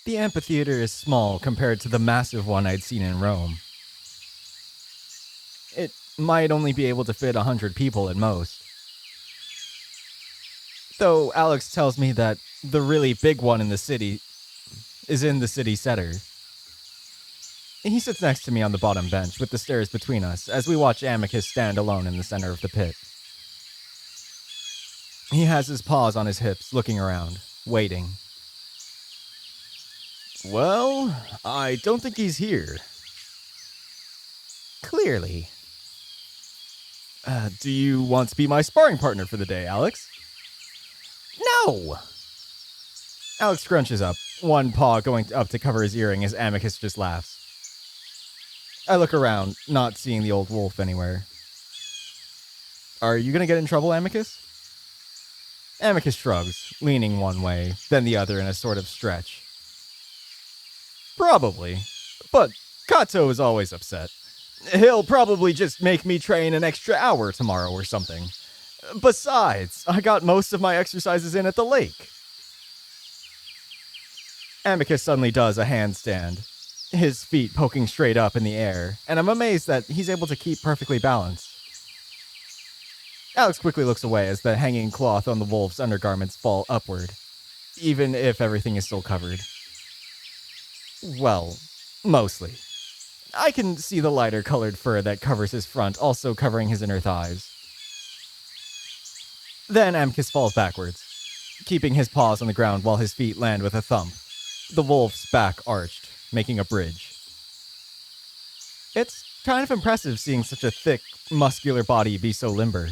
The amphitheater is small compared to the massive one I'd seen in Rome. It might only be able to fit 100 people at most. Though Alex tells me that the really big one in the city is in the city center. He sits next to me on the bottom bench with the stairs between us as we watch Amicus stand alone in the center of the pit. He has his paws on his hips, looking around, waiting. Well, I don't think he's here. Clearly. Do you want to be my sparring partner for the day, Alex? No! Alex scrunches up, one paw going up to cover his earring as Amicus just laughs. I look around, not seeing the old wolf anywhere. Are you gonna get in trouble, Amicus? Amicus shrugs, leaning one way, then the other in a sort of stretch. Probably, but Kato is always upset. He'll probably just make me train an extra hour tomorrow or something. Besides, I got most of my exercises in at the lake. Amicus suddenly does a handstand, his feet poking straight up in the air, and I'm amazed that he's able to keep perfectly balanced. Alex quickly looks away as the hanging cloth on the wolf's undergarments fall upward, even if everything is still covered. Well, mostly. I can see the lighter colored fur that covers his front also covering his inner thighs. Then Amicus falls backwards, keeping his paws on the ground while his feet land with a thump, the wolf's back arched, making a bridge. It's kind of impressive seeing such a thick, muscular body be so limber.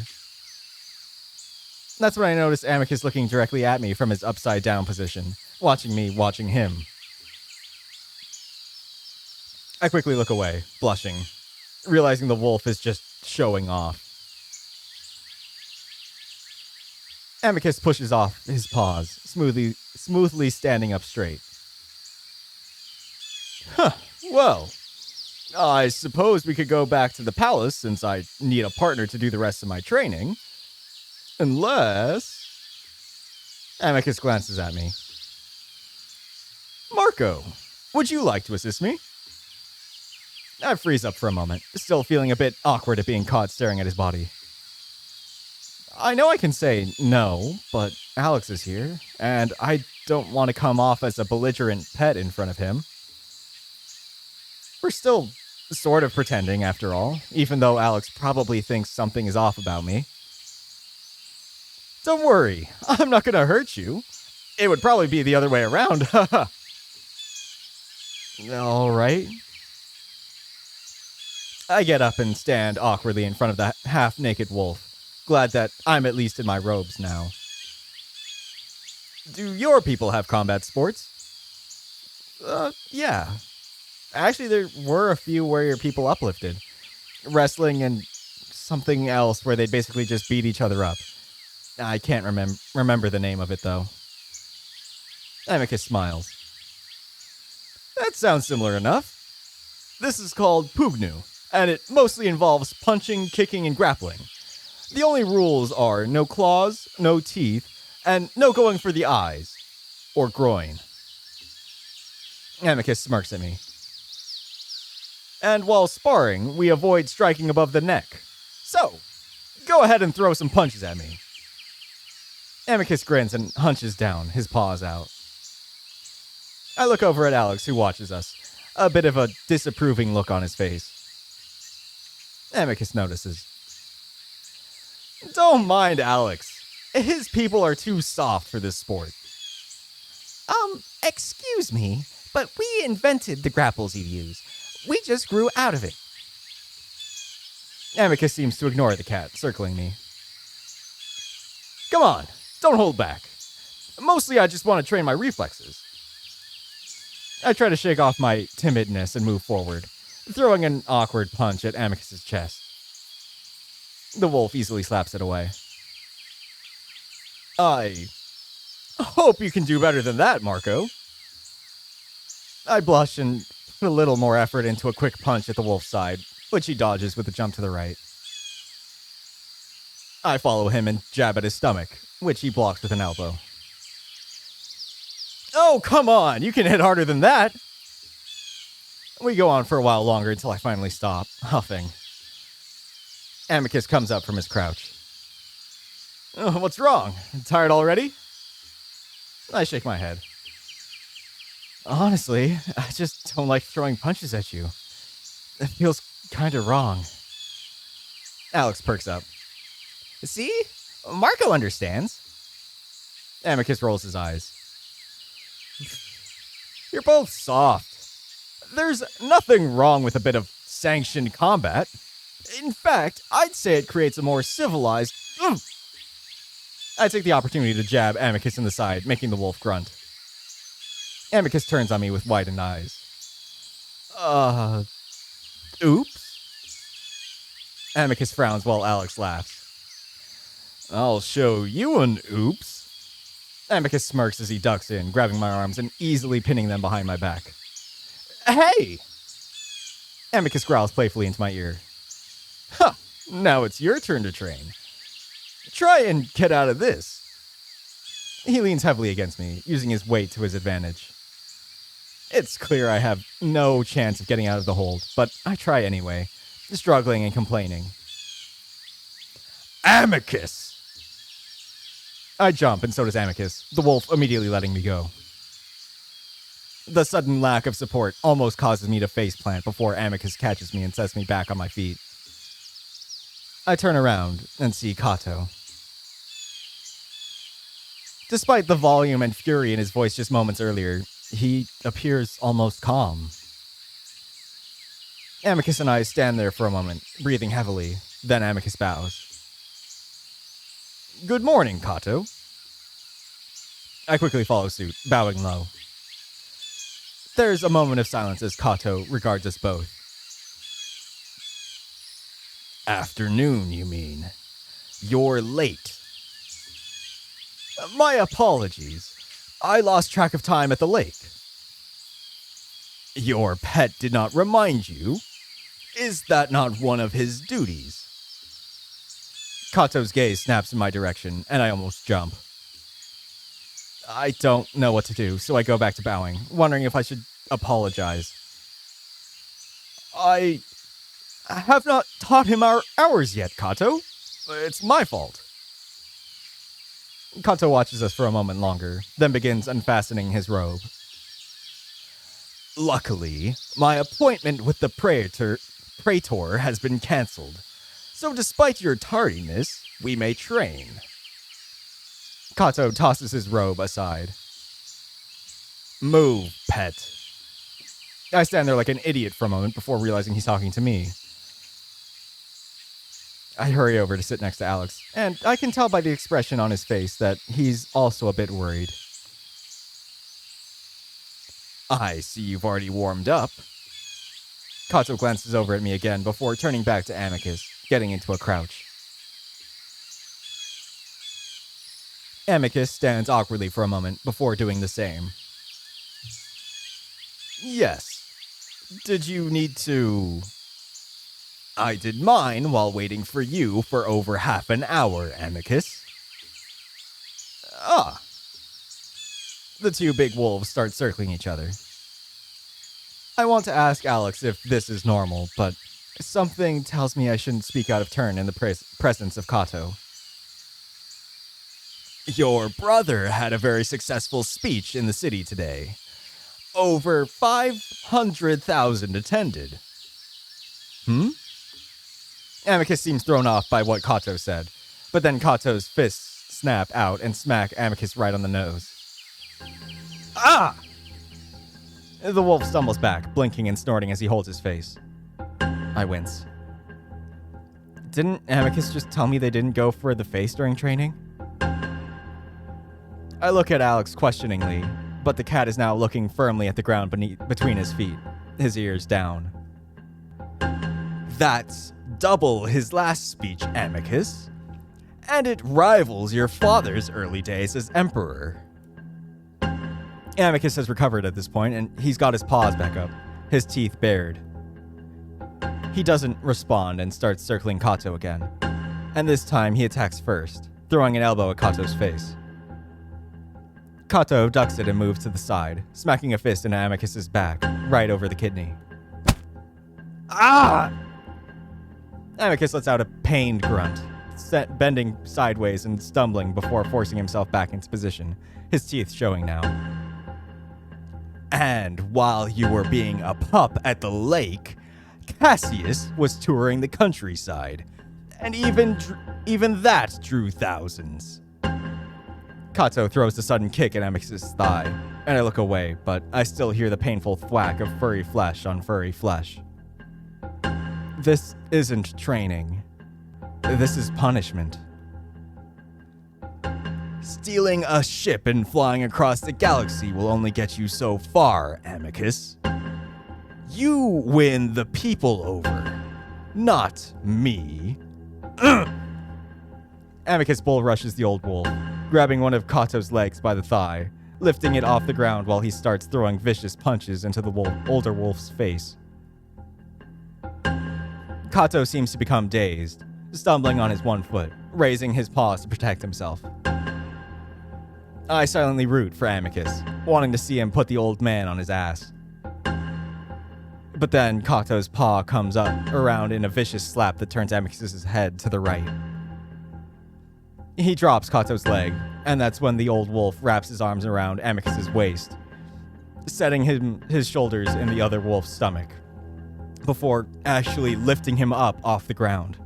That's when I notice Amicus looking directly at me from his upside-down position, watching me watching him. I quickly look away, blushing, realizing the wolf is just showing off. Amicus pushes off his paws, smoothly standing up straight. Huh, well, I suppose we could go back to the palace since I need a partner to do the rest of my training. Unless... Amicus glances at me. Marco, would you like to assist me? I freeze up for a moment, still feeling a bit awkward at being caught staring at his body. I know I can say no, but Alex is here, and I don't want to come off as a belligerent pet in front of him. We're still sort of pretending, after all, even though Alex probably thinks something is off about me. Don't worry, I'm not gonna hurt you. It would probably be the other way around, haha. Alright. I get up and stand awkwardly in front of the half-naked wolf, glad that I'm at least in my robes now. Do your people have combat sports? Yeah. Actually, there were a few where your people uplifted. Wrestling and something else where they'd basically just beat each other up. I can't remember the name of it, though. Amicus smiles. That sounds similar enough. This is called Pugnu, and it mostly involves punching, kicking, and grappling. The only rules are no claws, no teeth, and no going for the eyes. Or groin. Amicus smirks at me. And while sparring, we avoid striking above the neck. So, go ahead and throw some punches at me. Amicus grins and hunches down, his paws out. I look over at Alex, who watches us, a bit of a disapproving look on his face. Amicus notices. Don't mind Alex. His people are too soft for this sport. Excuse me, but we invented the grapples you use. We just grew out of it. Amicus seems to ignore the cat, circling me. Come on, don't hold back. Mostly I just want to train my reflexes. I try to shake off my timidness and move forward, throwing an awkward punch at Amicus's chest. The wolf easily slaps it away. I hope you can do better than that, Marco. I blush and put a little more effort into a quick punch at the wolf's side, which he dodges with a jump to the right. I follow him and jab at his stomach, which he blocks with an elbow. Oh, come on, you can hit harder than that. We go on for a while longer until I finally stop, huffing. Amicus comes up from his crouch. Oh, what's wrong? Tired already? I shake my head. Honestly, I just don't like throwing punches at you. It feels kinda wrong. Alex perks up. See? Marco understands. Amicus rolls his eyes. You're both soft. There's nothing wrong with a bit of sanctioned combat. In fact, I'd say it creates a more civilized... I take the opportunity to jab Amicus in the side, making the wolf grunt. Amicus turns on me with widened eyes. Oops? Amicus frowns while Alex laughs. I'll show you an oops. Amicus smirks as he ducks in, grabbing my arms and easily pinning them behind my back. Hey! Amicus growls playfully into my ear. Huh, now it's your turn to train. Try and get out of this. He leans heavily against me, using his weight to his advantage. It's clear I have no chance of getting out of the hold, but I try anyway, struggling and complaining. Amicus! I jump, and so does Amicus, the wolf immediately letting me go. The sudden lack of support almost causes me to faceplant before Amicus catches me and sets me back on my feet. I turn around and see Kato. Despite the volume and fury in his voice just moments earlier, he appears almost calm. Amicus and I stand there for a moment, breathing heavily, then Amicus bows. Good morning, Kato. I quickly follow suit, bowing low. There's a moment of silence as Kato regards us both. Afternoon, you mean? You're late. My apologies. I lost track of time at the lake. Your pet did not remind you? Is that not one of his duties? Kato's gaze snaps in my direction, and I almost jump. I don't know what to do, so I go back to bowing, wondering if I should apologize. I have not taught him our hours yet, Kato. It's my fault. Kato watches us for a moment longer, then begins unfastening his robe. Luckily, my appointment with the praetor has been cancelled, so despite your tardiness, we may train. Kato tosses his robe aside. Move, pet. I stand there like an idiot for a moment before realizing he's talking to me. I hurry over to sit next to Alex, and I can tell by the expression on his face that he's also a bit worried. I see you've already warmed up. Kato glances over at me again before turning back to Amicus, getting into a crouch. Amicus stands awkwardly for a moment before doing the same. Yes. Did you need to... I did mine while waiting for you for over half an hour, Amicus. Ah. The two big wolves start circling each other. I want to ask Alex if this is normal, but something tells me I shouldn't speak out of turn in the presence of Kato. Your brother had a very successful speech in the city today. Over 500,000 attended. Amicus seems thrown off by what Kato said, but then Kato's fists snap out and smack Amicus right on the nose. Ah! The wolf stumbles back, blinking and snorting as he holds his face. I wince. Didn't Amicus just tell me they didn't go for the face during training? I look at Alex questioningly, but the cat is now looking firmly at the ground between his feet, his ears down. That's double his last speech, Amicus. And it rivals your father's early days as emperor. Amicus has recovered at this point, and he's got his paws back up, his teeth bared. He doesn't respond and starts circling Kato again. And this time he attacks first, throwing an elbow at Kato's face. Kato ducks it and moves to the side, smacking a fist in Amicus's back, right over the kidney. Ah! Amicus lets out a pained grunt, bending sideways and stumbling before forcing himself back into position, his teeth showing now. And while you were being a pup at the lake, Cassius was touring the countryside, and even that drew thousands. Kato throws a sudden kick at Amicus's thigh, and I look away, but I still hear the painful thwack of furry flesh on furry flesh. This isn't training. This is punishment. Stealing a ship and flying across the galaxy will only get you so far, Amicus. You win the people over, not me. Amicus bull rushes the old wolf, grabbing one of Kato's legs by the thigh, lifting it off the ground while he starts throwing vicious punches into the older wolf's face. Kato seems to become dazed, stumbling on his one foot, raising his paws to protect himself. I silently root for Amicus, wanting to see him put the old man on his ass. But then Kato's paw comes up around in a vicious slap that turns Amicus's head to the right. He drops Kato's leg, and that's when the old wolf wraps his arms around Amicus's waist, setting his shoulders in the other wolf's stomach, before actually lifting him up off the ground.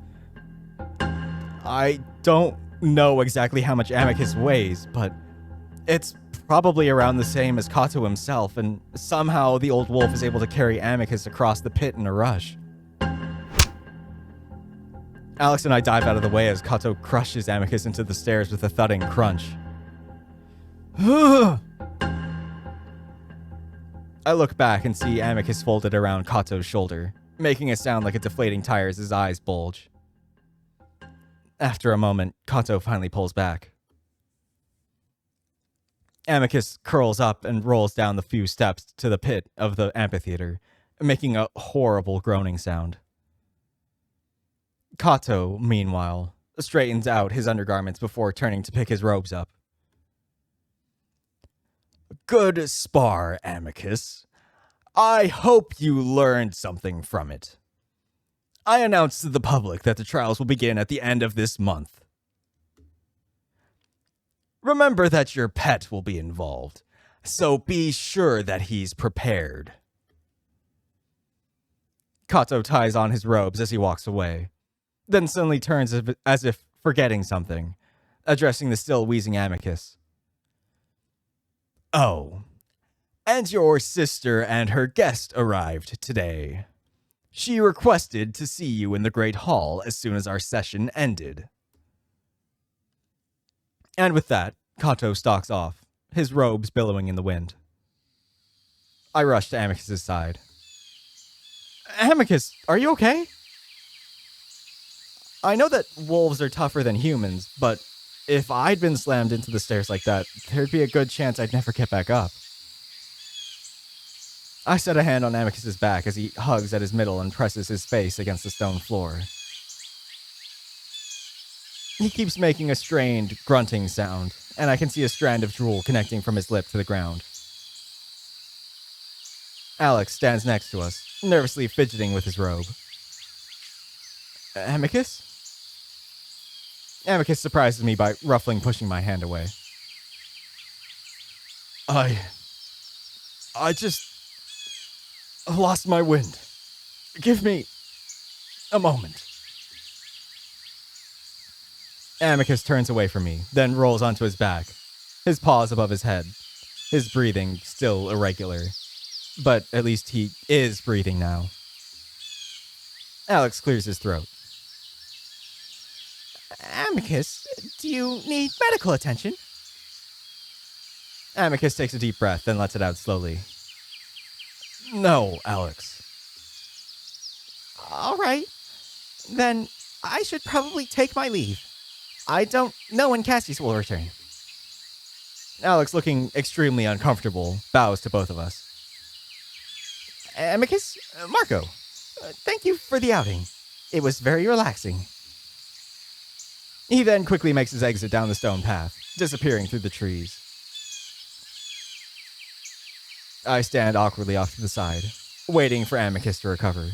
I don't know exactly how much Amicus weighs, but it's probably around the same as Kato himself, and somehow the old wolf is able to carry Amicus across the pit in a rush. Alex and I dive out of the way as Kato crushes Amicus into the stairs with a thudding crunch. I look back and see Amicus folded around Kato's shoulder, making a sound like a deflating tire as his eyes bulge. After a moment, Kato finally pulls back. Amicus curls up and rolls down the few steps to the pit of the amphitheater, making a horrible groaning sound. Kato, meanwhile, straightens out his undergarments before turning to pick his robes up. Good spar, Amicus. I hope you learned something from it. I announced to the public that the trials will begin at the end of this month. Remember that your pet will be involved, so be sure that he's prepared. Kato ties on his robes as he walks away, then suddenly turns as if forgetting something, addressing the still wheezing Amicus. Oh, and your sister and her guest arrived today. She requested to see you in the Great Hall as soon as our session ended. And with that, Kato stalks off, his robes billowing in the wind. I rush to Amicus's side. Amicus, are you okay? I know that wolves are tougher than humans, but if I'd been slammed into the stairs like that, there'd be a good chance I'd never get back up. I set a hand on Amicus's back as he hugs at his middle and presses his face against the stone floor. He keeps making a strained, grunting sound, and I can see a strand of drool connecting from his lip to the ground. Alex stands next to us, nervously fidgeting with his robe. Amicus? Amicus surprises me by roughly pushing my hand away. I just lost my wind. Give me a moment. Amicus turns away from me, then rolls onto his back, his paws above his head, his breathing still irregular. But at least he is breathing now. Alex clears his throat. Amicus, do you need medical attention? Amicus takes a deep breath, then lets it out slowly. No, Alex. All right. Then I should probably take my leave. I don't know when Cassius will return. Alex, looking extremely uncomfortable, bows to both of us. Amicus, Marco, thank you for the outing. It was very relaxing. He then quickly makes his exit down the stone path, disappearing through the trees. I stand awkwardly off to the side, waiting for Amicus to recover.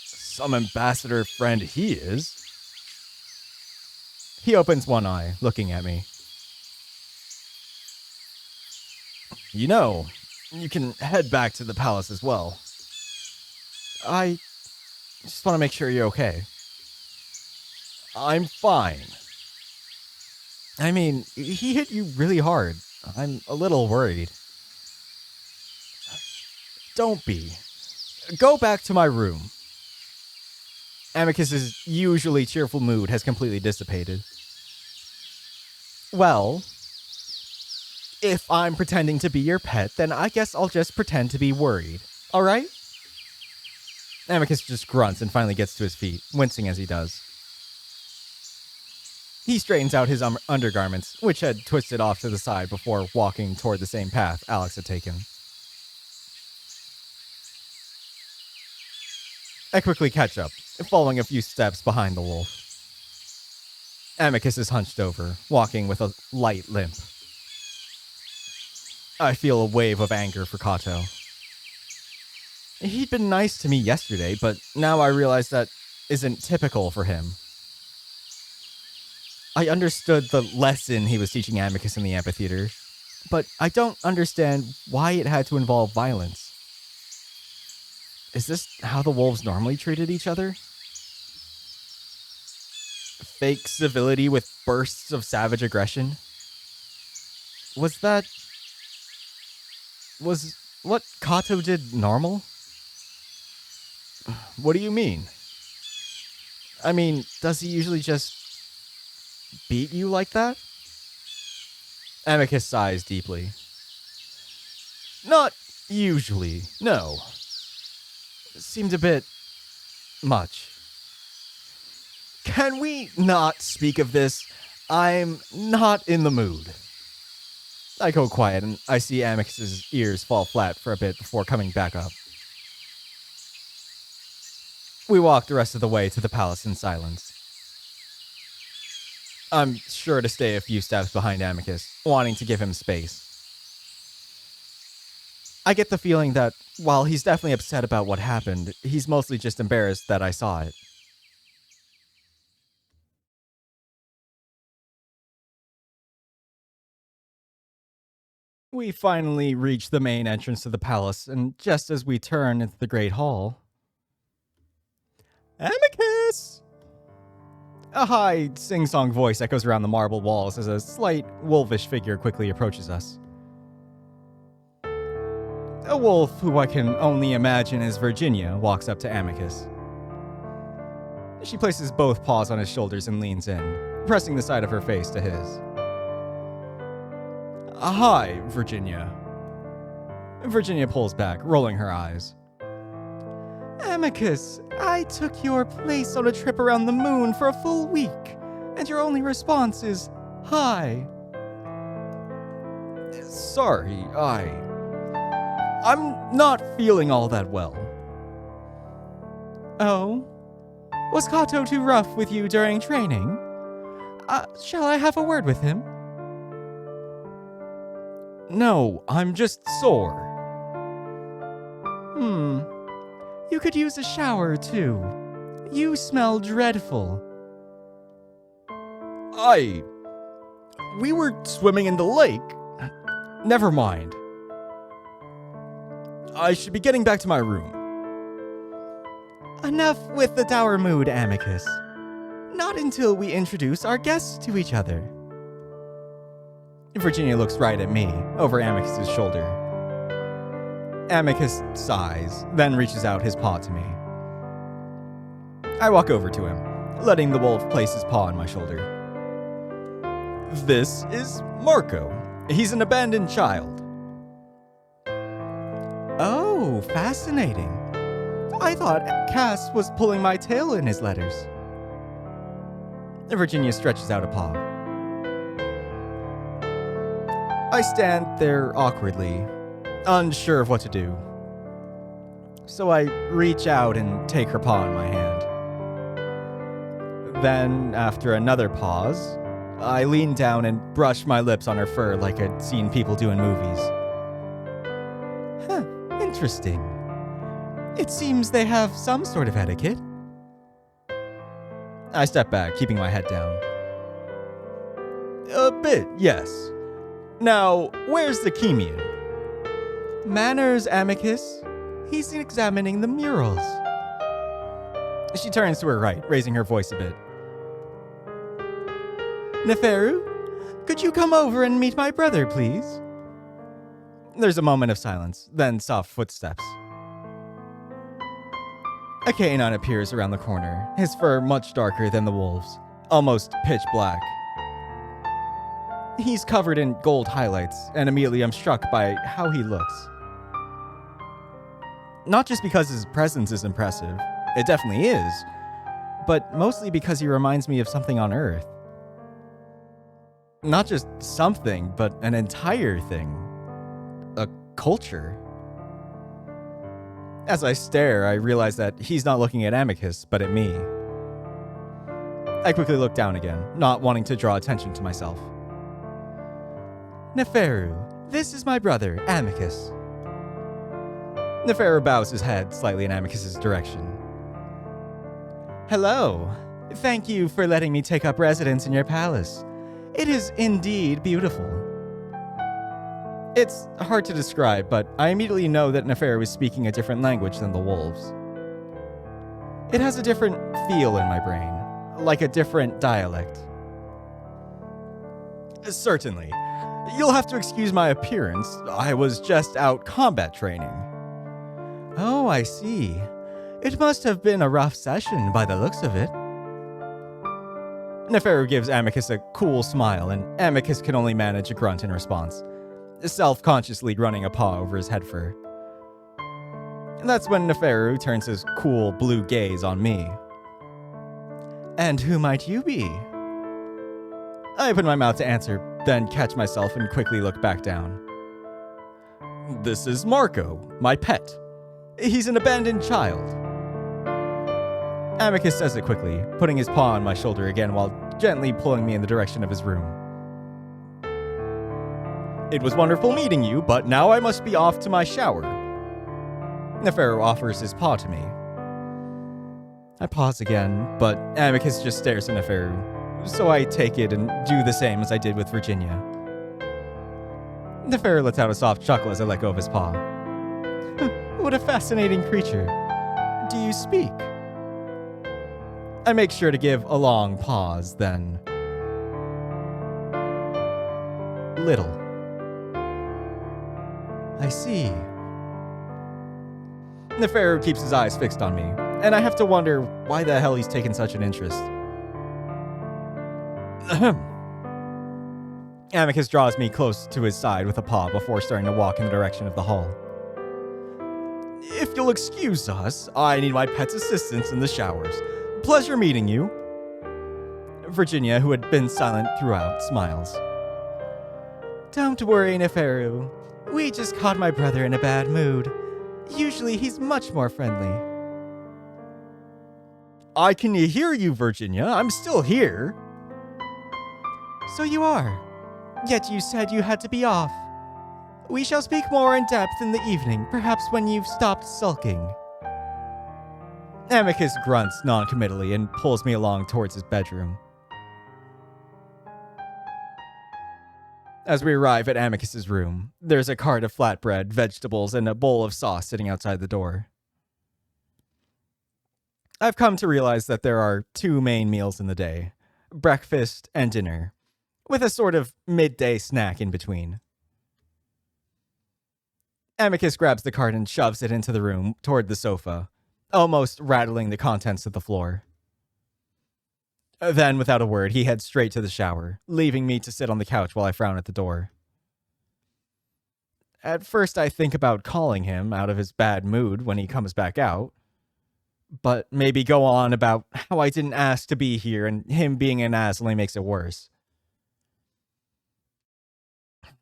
Some ambassador friend he is. He opens one eye, looking at me. You know, you can head back to the palace as well. I just want to make sure you're okay. I'm fine. I mean, he hit you really hard. I'm a little worried. Don't be. Go back to my room. Amicus's usually cheerful mood has completely dissipated. Well, if I'm pretending to be your pet, then I guess I'll just pretend to be worried. All right? Amicus just grunts and finally gets to his feet, wincing as he does. He straightens out his undergarments, which had twisted off to the side before walking toward the same path Alex had taken. I quickly catch up, following a few steps behind the wolf. Amicus is hunched over, walking with a light limp. I feel a wave of anger for Kato. He'd been nice to me yesterday, but now I realize that isn't typical for him. I understood the lesson he was teaching Amicus in the amphitheater, but I don't understand why it had to involve violence. Is this how the wolves normally treated each other? Fake civility with bursts of savage aggression? Was what Kato did normal? What do you mean? I mean, does he usually just beat you like that? Amicus sighs deeply. Not usually, no. It seemed a bit much. Can we not speak of this? I'm not in the mood. I go quiet and I see Amicus's ears fall flat for a bit before coming back up. We walk the rest of the way to the palace in silence. I'm sure to stay a few steps behind Amicus, wanting to give him space. I get the feeling that while he's definitely upset about what happened, he's mostly just embarrassed that I saw it. We finally reach the main entrance to the palace, and just as we turn into the Great Hall... Amicus! A high, sing-song voice echoes around the marble walls as a slight, wolfish figure quickly approaches us. A wolf who I can only imagine is Virginia walks up to Amicus. She places both paws on his shoulders and leans in, pressing the side of her face to his. Hi, Virginia. Virginia pulls back, rolling her eyes. Amicus, I took your place on a trip around the moon for a full week, and your only response is, hi. Sorry, I'm not feeling all that well. Oh? Was Kato too rough with you during training? Shall I have a word with him? No, I'm just sore. You could use a shower, too. You smell dreadful. We were swimming in the lake. Never mind. I should be getting back to my room. Enough with the dour mood, Amicus. Not until we introduce our guests to each other. Virginia looks right at me, over Amicus's shoulder. Amicus sighs, then reaches out his paw to me. I walk over to him, letting the wolf place his paw on my shoulder. This is Marco. He's an abandoned child. Oh, fascinating. I thought Cass was pulling my tail in his letters. Virginia stretches out a paw. I stand there awkwardly, unsure of what to do. So I reach out and take her paw in my hand. Then, after another pause, I leaned down and brushed my lips on her fur like I'd seen people do in movies. Huh, interesting. It seems they have some sort of etiquette. I stepped back, keeping my head down. A bit, yes. Now, where's the Chemian? Manners, Amicus. He's examining the murals. She turns to her right, raising her voice a bit. Neferu, could you come over and meet my brother, please? There's a moment of silence, then soft footsteps. A canine appears around the corner, his fur much darker than the wolves, almost pitch black. He's covered in gold highlights, and immediately I'm struck by how he looks. Not just because his presence is impressive, it definitely is, but mostly because he reminds me of something on Earth. Not just something, but an entire thing. A culture. As I stare, I realize that he's not looking at Amicus, but at me. I quickly look down again, not wanting to draw attention to myself. Neferu, this is my brother, Amicus. Neferu bows his head slightly in Amicus's direction. Hello. Thank you for letting me take up residence in your palace. It is indeed beautiful. It's hard to describe, but I immediately know that Neferu is speaking a different language than the wolves. It has a different feel in my brain, like a different dialect. Certainly. You'll have to excuse my appearance. I was just out combat training. Oh, I see. It must have been a rough session by the looks of it. Neferu gives Amicus a cool smile, and Amicus can only manage a grunt in response, self-consciously running a paw over his head fur. That's when Neferu turns his cool blue gaze on me. And who might you be? I open my mouth to answer, then catch myself and quickly look back down. This is Marco, my pet. He's an abandoned child. Amicus says it quickly, putting his paw on my shoulder again while gently pulling me in the direction of his room. It was wonderful meeting you, but now I must be off to my shower. Neferu offers his paw to me. I pause again, but Amicus just stares at Neferu, so I take it and do the same as I did with Virginia. Neferu lets out a soft chuckle as I let go of his paw. What a fascinating creature. Do you speak? I make sure to give a long pause, then... Little. I see. Neferu keeps his eyes fixed on me, and I have to wonder why the hell he's taken such an interest. Amicus draws me close to his side with a paw before starting to walk in the direction of the hall. If you'll excuse us, I need my pet's assistance in the showers. Pleasure meeting you. Virginia, who had been silent throughout, smiles. Don't worry, Neferu. We just caught my brother in a bad mood. Usually he's much more friendly. I can hear you, Virginia. I'm still here. So you are. Yet you said you had to be off. We shall speak more in depth in the evening, perhaps when you've stopped sulking. Amicus grunts non-committally and pulls me along towards his bedroom. As we arrive at Amicus's room, there's a cart of flatbread, vegetables, and a bowl of sauce sitting outside the door. I've come to realize that there are two main meals in the day, breakfast and dinner, with a sort of midday snack in between. Amicus grabs the cart and shoves it into the room toward the sofa, almost rattling the contents of the floor. Then, without a word, he heads straight to the shower, leaving me to sit on the couch while I frown at the door. At first, I think about calling him out of his bad mood when he comes back out, but maybe go on about how I didn't ask to be here and him being an ass only makes it worse.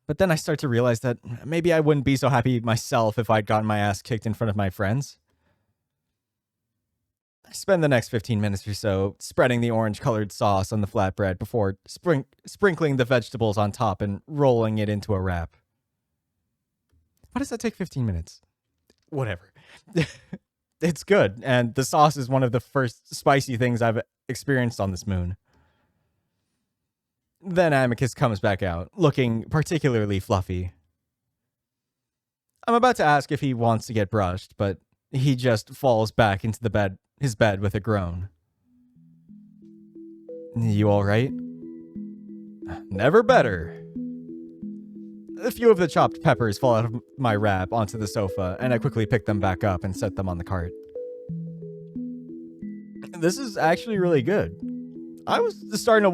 But then I start to realize that maybe I wouldn't be so happy myself if I'd gotten my ass kicked in front of my friends. I spend the next 15 minutes or so spreading the orange-colored sauce on the flatbread before sprinkling the vegetables on top and rolling it into a wrap. Why does that take 15 minutes? Whatever. It's good, and the sauce is one of the first spicy things I've experienced on this moon. Then Amicus comes back out, looking particularly fluffy. I'm about to ask if he wants to get brushed, but he just falls back into his bed with a groan. You all right? Never better. A few of the chopped peppers fall out of my wrap onto the sofa, and I quickly pick them back up and set them on the cart. This is actually really good. I was starting to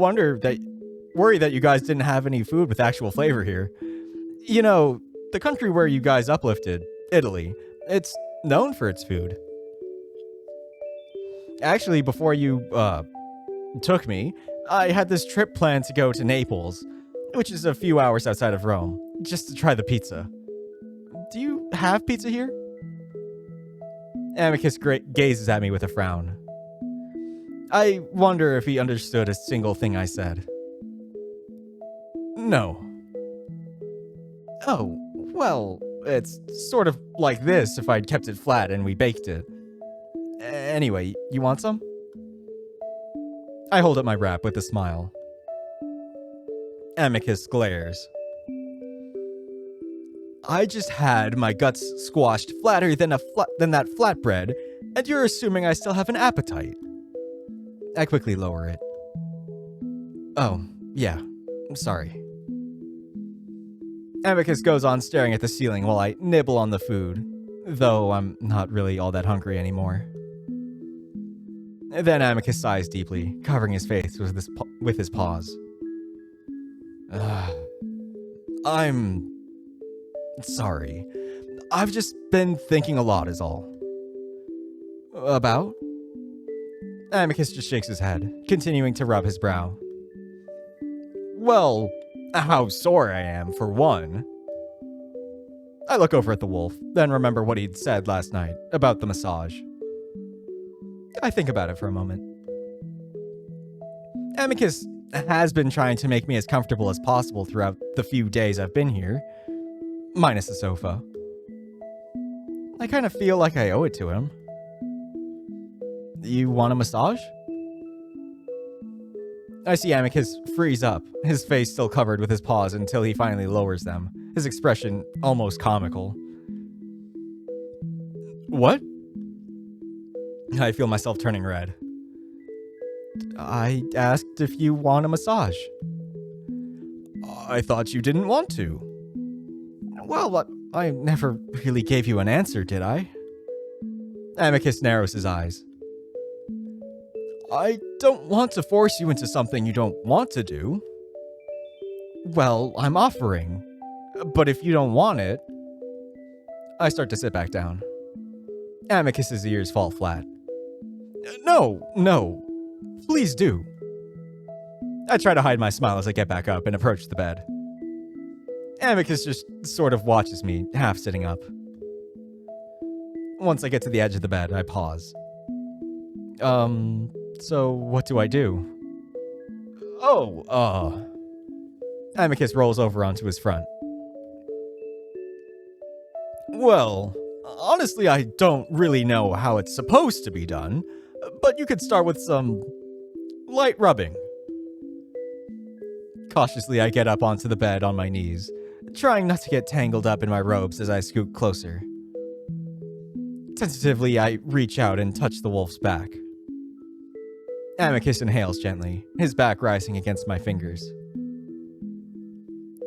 worry that you guys didn't have any food with actual flavor here. You know, the country where you guys uplifted, Italy, it's known for its food. Actually, before you, took me, I had this trip planned to go to Naples, which is a few hours outside of Rome, just to try the pizza. Do you have pizza here? Amicus gazes at me with a frown. I wonder if he understood a single thing I said. No. Oh, well, it's sort of like this if I'd kept it flat and we baked it. Anyway, you want some? I hold up my wrap with a smile. Amicus glares. I just had my guts squashed flatter than that flatbread, and you're assuming I still have an appetite. I quickly lower it. Oh, yeah, sorry. Amicus goes on staring at the ceiling while I nibble on the food, though I'm not really all that hungry anymore. Then Amicus sighs deeply, covering his face with his paws. I'm sorry. I've just been thinking a lot is all. About? Amicus just shakes his head, continuing to rub his brow. Well, how sore I am, for one. I look over at the wolf, then remember what he'd said last night about the massage. I think about it for a moment. Amicus has been trying to make me as comfortable as possible throughout the few days I've been here, minus the sofa. I kind of feel like I owe it to him. You want a massage? I see Amicus freeze up, his face still covered with his paws until he finally lowers them, his expression almost comical. What? I feel myself turning red. I asked if you want a massage. I thought you didn't want to. Well, I never really gave you an answer, did I? Amicus narrows his eyes. I don't want to force you into something you don't want to do. Well, I'm offering. But if you don't want it... I start to sit back down. Amicus's ears fall flat. No. Please do. I try to hide my smile as I get back up and approach the bed. Amicus just sort of watches me, half sitting up. Once I get to the edge of the bed, I pause. So what do I do? Amicus rolls over onto his front. Well, honestly, I don't really know how it's supposed to be done, but you could start with some light rubbing. Cautiously, I get up onto the bed on my knees, trying not to get tangled up in my robes as I scoot closer. Tentatively, I reach out and touch the wolf's back. Amicus inhales gently, his back rising against my fingers.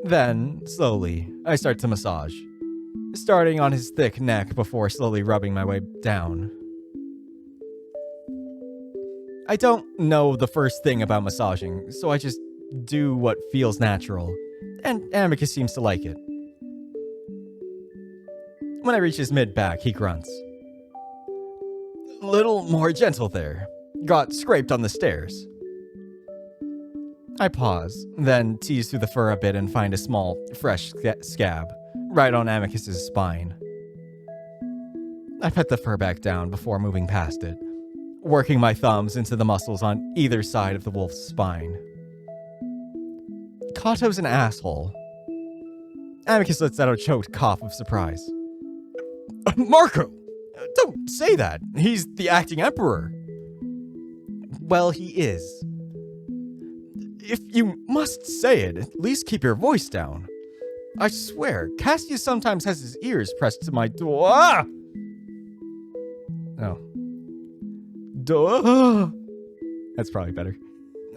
Then, slowly, I start to massage, starting on his thick neck before slowly rubbing my way down. I don't know the first thing about massaging, so I just do what feels natural, and Amicus seems to like it. When I reach his mid-back, he grunts. Little more gentle there. Got scraped on the stairs. I pause, then tease through the fur a bit and find a small, fresh scab, right on Amicus's spine. I pet the fur back down before moving past it, working my thumbs into the muscles on either side of the wolf's spine. Kato's an asshole. Amicus lets out a choked cough of surprise. Marco! Don't say that. He's the acting emperor. Well, he is. If you must say it, at least keep your voice down. I swear, Cassius sometimes has his ears pressed to my door. Ah! Oh. Duh. That's probably better.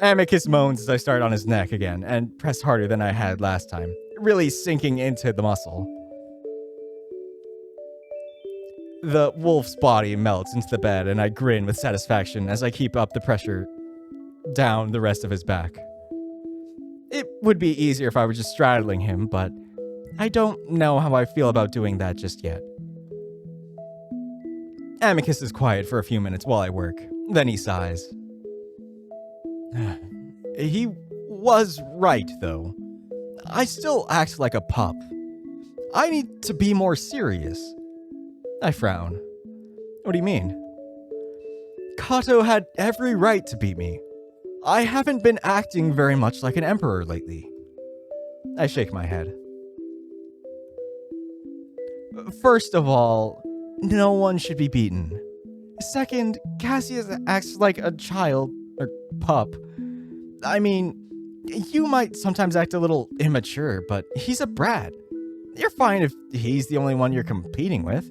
Amicus moans as I start on his neck again and press harder than I had last time, really sinking into the muscle. The wolf's body melts into the bed and I grin with satisfaction as I keep up the pressure down the rest of his back. It would be easier if I were just straddling him, but I don't know how I feel about doing that just yet. Amicus is quiet for a few minutes while I work. Then he sighs. He was right, though. I still act like a pup. I need to be more serious. I frown. What do you mean? Kato had every right to beat me. I haven't been acting very much like an emperor lately. I shake my head. First of all, no one should be beaten. Second, Cassius acts like a child, or pup. I mean, you might sometimes act a little immature, but he's a brat. You're fine if he's the only one you're competing with.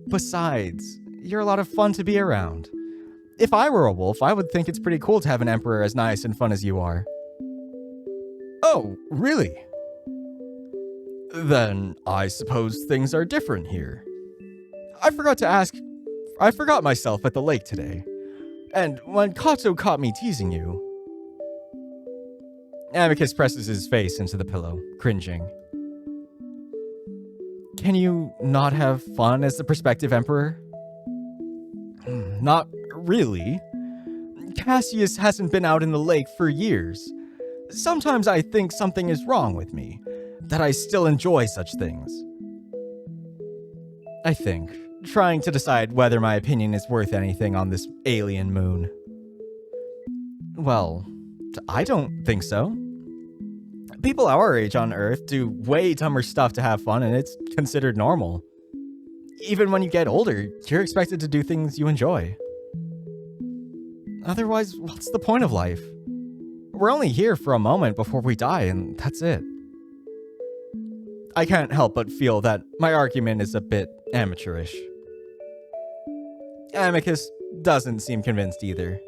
Besides, you're a lot of fun to be around. If I were a wolf, I would think it's pretty cool to have an emperor as nice and fun as you are. Oh, really? Then I suppose things are different here. I forgot myself at the lake today. And when Kato caught me teasing you... Amicus presses his face into the pillow, cringing. Can you not have fun as the prospective emperor? Not really. Cassius hasn't been out in the lake for years. Sometimes I think something is wrong with me, that I still enjoy such things. I think, trying to decide whether my opinion is worth anything on this alien moon. Well, I don't think so. People our age on Earth do way dumber stuff to have fun, and it's considered normal. Even when you get older, you're expected to do things you enjoy. Otherwise, what's the point of life? We're only here for a moment before we die, and that's it. I can't help but feel that my argument is a bit amateurish. Amicus doesn't seem convinced either.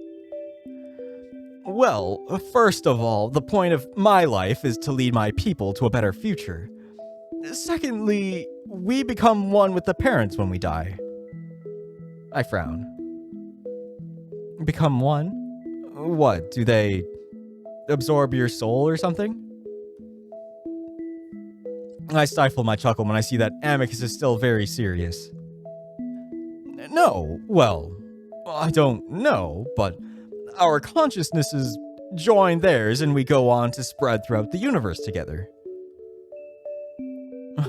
Well, first of all, the point of my life is to lead my people to a better future. Secondly, we become one with the parents when we die. I frown. Become one? What, do they absorb your soul or something? I stifle my chuckle when I see that Amicus is still very serious. No, well, I don't know, but our consciousnesses join theirs and we go on to spread throughout the universe together.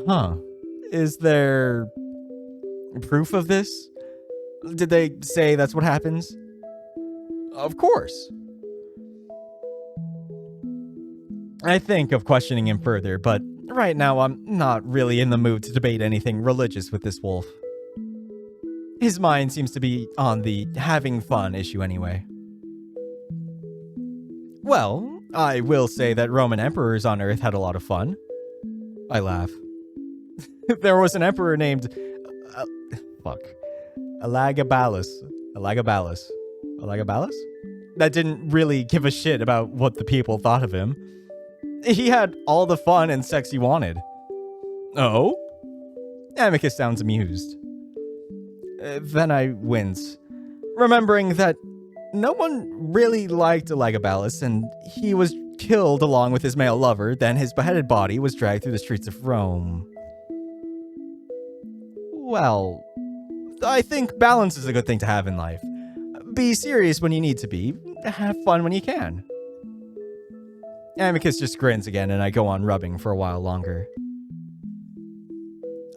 Huh. Is there proof of this? Did they say that's what happens? Of course. I think of questioning him further, but right now I'm not really in the mood to debate anything religious with this wolf. His mind seems to be on the having fun issue anyway. Well, I will say that Roman emperors on Earth had a lot of fun. I laugh. There was an emperor named... Elagabalus. That didn't really give a shit about what the people thought of him. He had all the fun and sex he wanted. Oh? Amicus sounds amused. Then I wince, remembering that no one really liked Elagabalus, and he was killed along with his male lover, then his beheaded body was dragged through the streets of Rome. Well, I think balance is a good thing to have in life. Be serious when you need to be, have fun when you can. Amicus just grins again, and I go on rubbing for a while longer.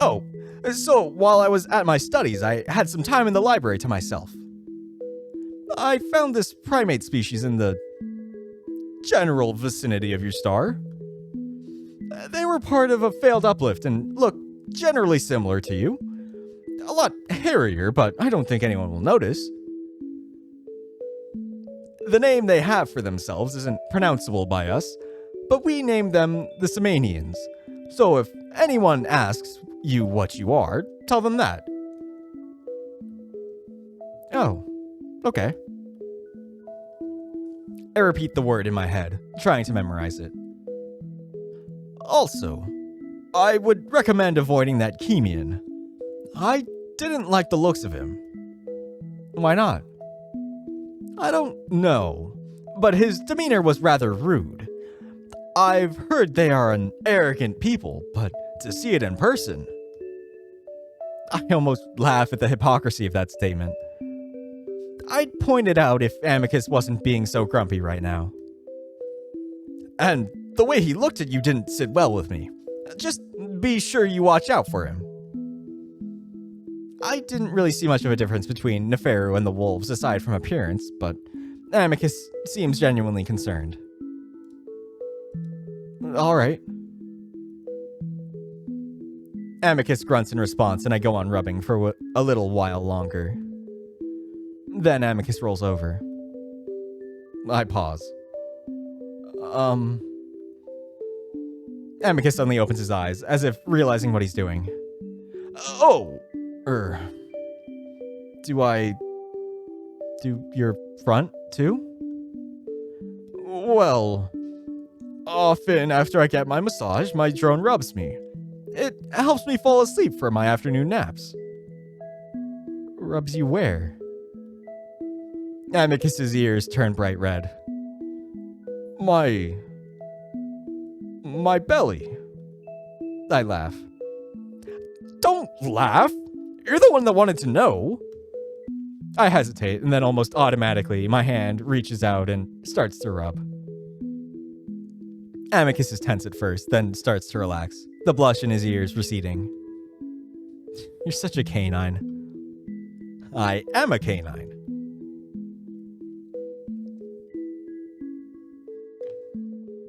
Oh, So, while I was at my studies, I had some time in the library to myself. I found this primate species in the general vicinity of your star. They were part of a failed uplift and look generally similar to you. A lot hairier, but I don't think anyone will notice. The name they have for themselves isn't pronounceable by us, but we name them the Semanians. So if anyone asks you what you are, tell them that. Oh, okay. I repeat the word in my head, trying to memorize it. Also, I would recommend avoiding that Kemian. I didn't like the looks of him. Why not? I don't know, but his demeanor was rather rude. I've heard they are an arrogant people, but to see it in person... I almost laugh at the hypocrisy of that statement. I'd point it out if Amicus wasn't being so grumpy right now. And the way he looked at you didn't sit well with me. Just be sure you watch out for him. I didn't really see much of a difference between Neferu and the wolves aside from appearance, but Amicus seems genuinely concerned. Alright. Amicus grunts in response, and I go on rubbing for a little while longer. Then Amicus rolls over. I pause. Amicus suddenly opens his eyes, as if realizing what he's doing. Do I do your front, too? Well, often after I get my massage, my drone rubs me. It helps me fall asleep for my afternoon naps. Rubs you where? Amicus's ears turn bright red. My belly. I laugh. Don't laugh! You're the one that wanted to know. I hesitate, and then almost automatically, my hand reaches out and starts to rub. Amicus is tense at first, then starts to relax, the blush in his ears receding. You're such a canine. I am a canine.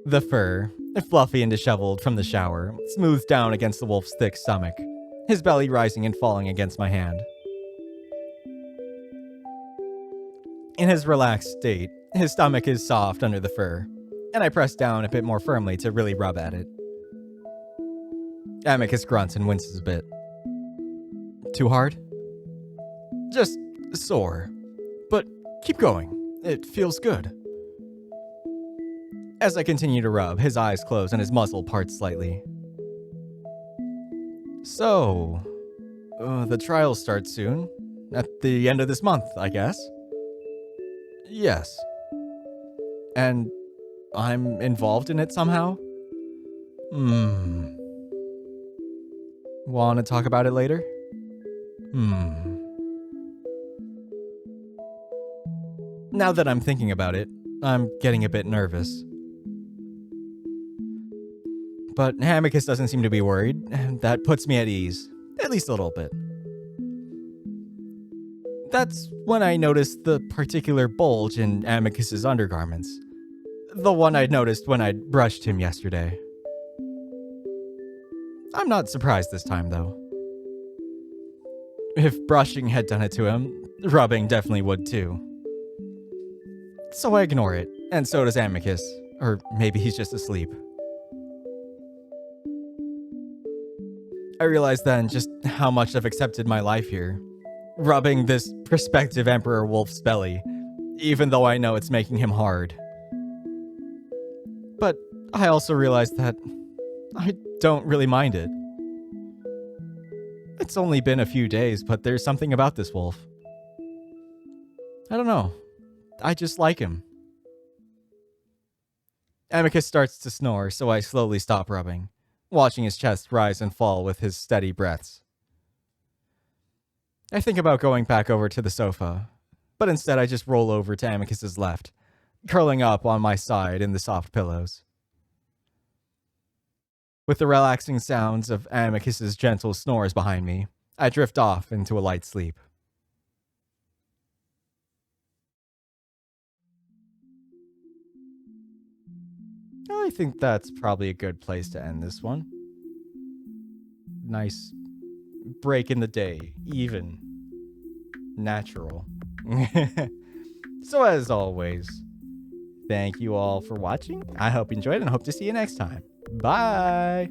The fur, fluffy and disheveled from the shower, smooths down against the wolf's thick stomach, his belly rising and falling against my hand. In his relaxed state, his stomach is soft under the fur, and I press down a bit more firmly to really rub at it. Amicus grunts and winces a bit. Too hard? Just sore. But keep going. It feels good. As I continue to rub, his eyes close and his muzzle parts slightly. So, the trial starts soon. At the end of this month, I guess. Yes. And I'm involved in it somehow? Want to talk about it later? Now that I'm thinking about it, I'm getting a bit nervous. But Amicus doesn't seem to be worried, and that puts me at ease. At least a little bit. That's when I noticed the particular bulge in Amicus's undergarments. The one I'd noticed when I'd brushed him yesterday. I'm not surprised this time, though. If brushing had done it to him, rubbing definitely would too. So I ignore it, and so does Amicus. Or maybe he's just asleep. I realize then just how much I've accepted my life here, rubbing this prospective Emperor Wolf's belly, even though I know it's making him hard. But I also realize that I don't really mind it. It's only been a few days, but there's something about this wolf. I don't know. I just like him. Amicus starts to snore, so I slowly stop rubbing, watching his chest rise and fall with his steady breaths. I think about going back over to the sofa, but instead I just roll over to Amicus's left, curling up on my side in the soft pillows. With the relaxing sounds of Amicus's gentle snores behind me, I drift off into a light sleep. I think that's probably a good place to end this one. Nice break in the day, even, natural. So, as always, thank you all for watching. I hope you enjoyed and hope to see you next time. Bye.